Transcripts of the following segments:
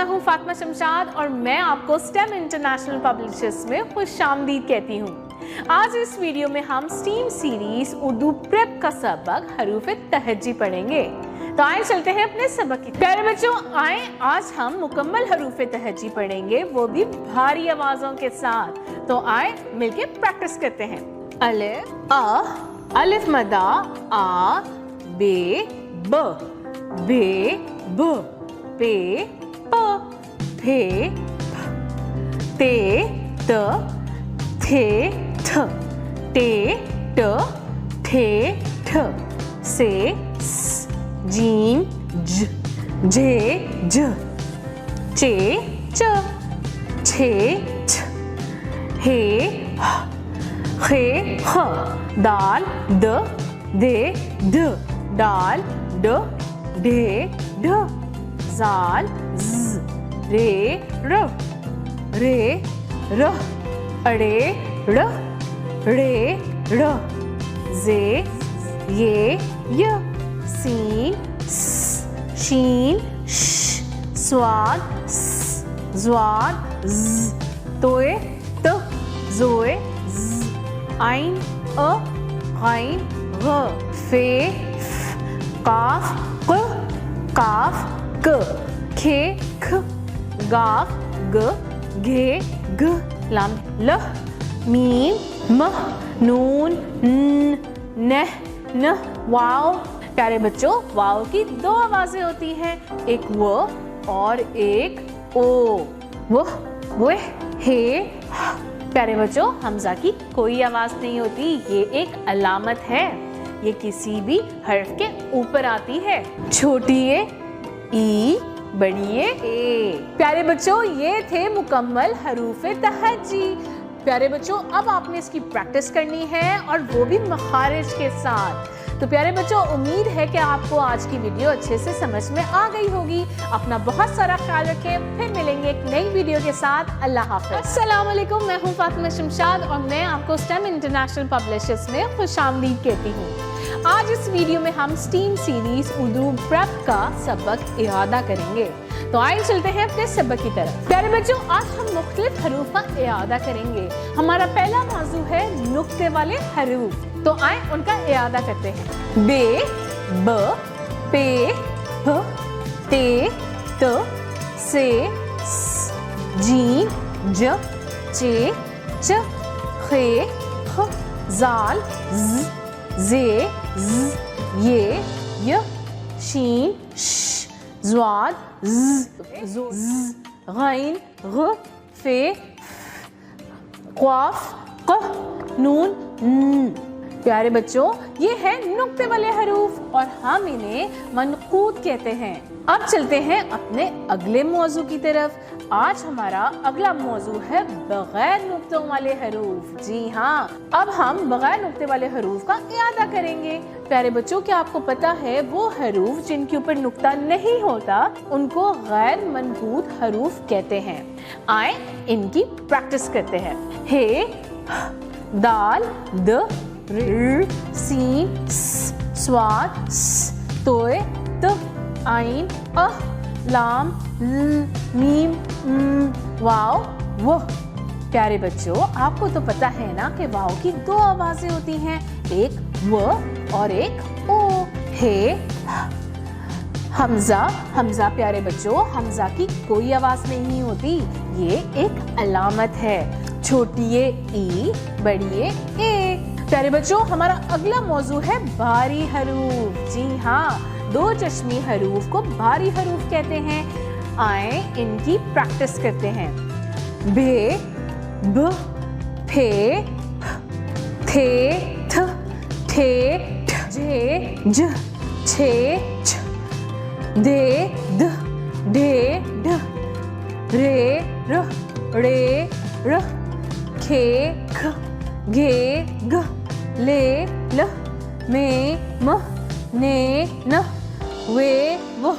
मैं हूं फातिमा शमशाद और मैं आपको स्टेम इंटरनेशनल पब्लिशर्स में खुशामदीद कहती हूं। आज इस वीडियो में हम स्टीम सीरीज उर्दू प्रेप का सबक हरूफ तहज्जी पढ़ेंगे। तो आए चलते हैं अपने सबक की। प्यारे बच्चों, आए आज हम मुकम्मल हरूफ तहज्जी पढ़ेंगे, वो भी भारी आवाजों के साथ। तो आए मिलके प्रैक्टिस करते हैं। अलिफ अ, अलिफ मदा आ, बे ब, बे ब, पे प, फे फ, ते त, थे ठ, टे ट, ठे ठ, से स, जीम ज, झे झ, चे च, छे छ, हे ह, खे ह, दाल द, दे ध, डाल ड, ढे ढ, जाल ज, रे र, रे र, अड़े ड़, ड़े ड़, जे ये य, सीन स, शीन श, स्वाद स, ज्वाद ज, तोए त, जोए ज, आइन अ, गाइन ग, फे फ, काफ क, काफ क, खे ख, गाफ ग, घे घ, लाम ल, मीम म, नून न, नह न, वाव। प्यारे बच्चों, वाव की दो आवाजें होती हैं, एक व और एक ओ। वो हे ह। प्यारे बच्चों, हमजा की कोई आवाज नहीं होती, ये एक अलामत है, ये किसी भी हर्फ के ऊपर आती है। छोटी ई, बड़ी ए। प्यारे बच्चों, ये थे मुकम्मल हरूफ तहज्जी। प्यारे बच्चों, अब आपने इसकी प्रैक्टिस करनी है और वो भी मखारिज के साथ। तो प्यारे बच्चों, उम्मीद है कि आपको आज की वीडियो अच्छे से समझ में आ गई होगी। अपना बहुत सारा ख्याल रखें, फिर मिलेंगे एक नई वीडियो के साथ। अल्लाह हाफ़िज़। अस्सलाम वालेकुम, मैं हूँ फातिमा शमशाद और मैं आपको स्टेम इंटरनेशनल पब्लिशर्स में खुशामदीद कहती हूँ। आज इस वीडियो में हम स्टीम सीरीज उर्दू प्रेप का सबक इरादा करेंगे। तो आइए चलते हैं अपने सबक की तरफ। प्यारे बच्चों, आज हम मुख्तलिफ हरूफ का इरादा करेंगे। हमारा पहला मौजू है नुक्ते वाले हरूफ। तो आए उनका इरादा करते हैं। बे ब, पे फ, ते त, से स, जीम ज, चे च, खे ख, जाल ज, जे ज, ये य, शीन श, ज्वाद ज, गैन ग, फे क़ाफ क़, नून न। प्यारे बच्चों, ये है नुक्ते वाले हरूफ और हम इन्हें मनकूत कहते हैं। अब चलते हैं अपने अगले मौजू की तरफ। आज हमारा अगला मौजू है बगैर नुक्तों वाले हरूफ। जी हाँ, अब हम बगैर नुक्ते वाले हरूफ का इरादा करेंगे। प्यारे बच्चों, क्या आपको पता है वो हरूफ जिनके ऊपर नुक्ता नहीं होता उनको गैर मनकूत हरूफ कहते हैं। आए इनकी प्रैक्टिस करते हैं। हे, दाल द, र, सीन स, स्वाद स, तोए त, आइन अ, लाम ल, मीम वाव वो। प्यारे बच्चों, आपको तो पता है ना कि वाव की दो आवाजें होती हैं, एक व और एक ओ। हे हमजा प्यारे बच्चों, हमजा की कोई आवाज नहीं होती, ये एक अलामत है। छोटी ई, बड़ी ए। प्यारे बच्चों, हमारा अगला मौजू है भारी हरूफ। जी हाँ, दो चश्मी हरूफ को भारी हरूफ कहते हैं। आए इनकी प्रैक्टिस करते हैं। बे ब, फे फ, थे थ, ठे ठ, जे झ, छे छ, दे ध, ढे ढ, रे र, ड़े र, खे ख, घे घ, ले ल, मे म, ने न, वे वो।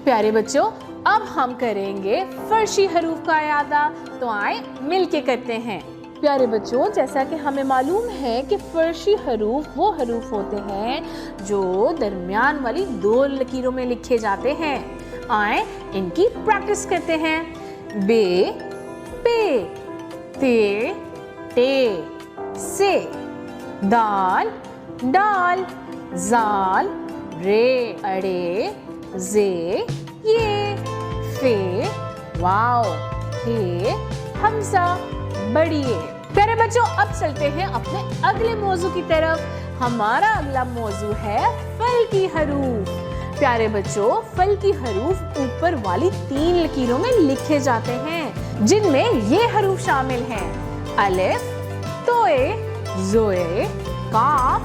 प्यारे बच्चों, अब हम करेंगे फर्शी हरूफ का इरादा। तो आए मिलके करते हैं। प्यारे बच्चों, जैसा कि हमें मालूम है कि फर्शी हरूफ वो हरूफ होते हैं जो दरमियान वाली दो लकीरों में लिखे जाते हैं। आए इनकी प्रैक्टिस करते हैं। बे, पे, ते, टे, से, दाल, डाल, जाल, रे, अड़े, जे, ये, फे, वाओ, हे, हमजा, बढ़िए। प्यारे बच्चों, अब चलते हैं अपने अगले मौजू की तरफ। हमारा अगला मौजू है फल की हरूफ। प्यारे बच्चों, फल की हरूफ ऊपर वाली 3 लकीरों में लिखे जाते हैं, जिनमें ये हरूफ शामिल हैं: अलिफ, तोए, जोए, काफ,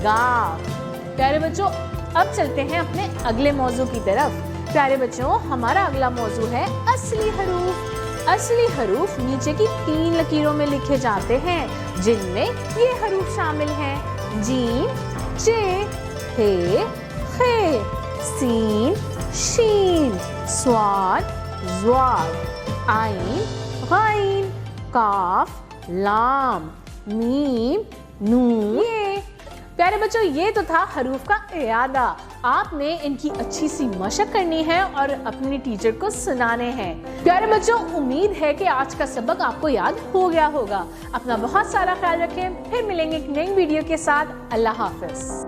गाफ। प्यारे बच्चों, अब चलते हैं अपने अगले मौजू की तरफ। प्यारे बच्चों, हमारा अगला मौजू है असली हरूफ। असली हरूफ नीचे की 3 लकीरों में लिखे जाते हैं, जिनमें ये हरूफ शामिल हैं: जीम, चे, हे, खे, सीन, शीन, स्वाद, ज़्वाद, आइन, गाइन, काफ, लाम, मीम, नून, ये। प्यारे बच्चों, ये तो था हरूफ का इयादा। आपने इनकी अच्छी सी मशक करनी है और अपने टीचर को सुनाने हैं। प्यारे बच्चों, उम्मीद है कि आज का सबक आपको याद हो गया होगा। अपना बहुत सारा ख्याल रखें। फिर मिलेंगे एक नई वीडियो के साथ। अल्लाह हाफिज।